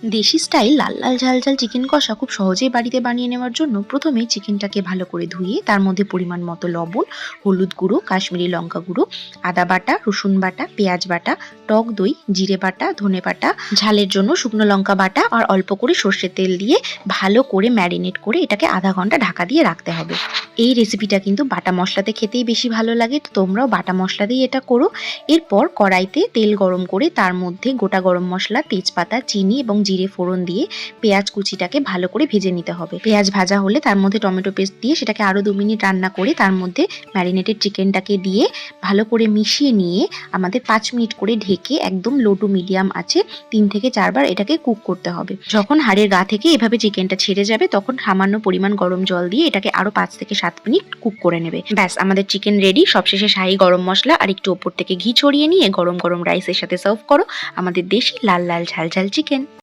দেশি স্টাইল লাল লাল ঝাল ঝাল চিকেন কষা খুব সহজেই বাড়িতে বানিয়ে নেওয়ার জন্য প্রথমেই চিকেনটাকে ভালো করে ধুয়ে তার মধ্যে পরিমাণ মতো লবণ, হলুদ গুঁড়ো, কাশ্মীরি লঙ্কা গুঁড়ো, আদা বাটা, রসুন বাটা, পেঁয়াজ বাটা, টক দই, জিরে বাটা, ধনে বাটা, ঝালের জন্য শুকনো লঙ্কা বাটা আর অল্প করে সর্ষের তেল দিয়ে ভালো করে ম্যারিনেট করে এটাকে আধা ঘন্টা ঢাকা দিয়ে রাখতে হবে। এই রেসিপিটা কিন্তু বাটা মশলাতে খেতেই বেশি ভালো লাগে, তো তোমরাও বাটা মশলা দিয়ে এটা করো। এরপর কড়াইতে তেল গরম করে তার মধ্যে গোটা গরম মশলা, তেজপাতা, চিনি এবং জিরে ফোড়ন দিয়ে পেঁয়াজ কুচিটাকে ভালো করে ভেজে নিতে হবে। পেঁয়াজ ভাজা হলে তার মধ্যে টমেটো পেস্ট দিয়ে সেটাকে আরও 2 মিনিট রান্না করে তার মধ্যে ম্যারিনেটেড চিকেনটাকে দিয়ে ভালো করে মিশিয়ে নিয়ে আমাদের 5 মিনিট করে ঢেকে একদম লো টু মিডিয়াম আছে 3 থেকে 4 বার এটাকে কুক করতে হবে। যখন হাড়ের গা থেকে এভাবে চিকেনটা ছেড়ে যাবে তখন সামান্য পরিমাণ গরম জল দিয়ে এটাকে আরও 5 থেকে 7 মিনিট কুক করে নেবে। ব্যাস, আমাদের চিকেন রেডি। সবশেষে শাহি গরম মশলা আর একটু ওপর থেকে ঘি ছড়িয়ে নিয়ে গরম গরম রাইসের সাথে সার্ভ করো আমাদের দেশি লাল লাল ঝাল ঝাল চিকেন।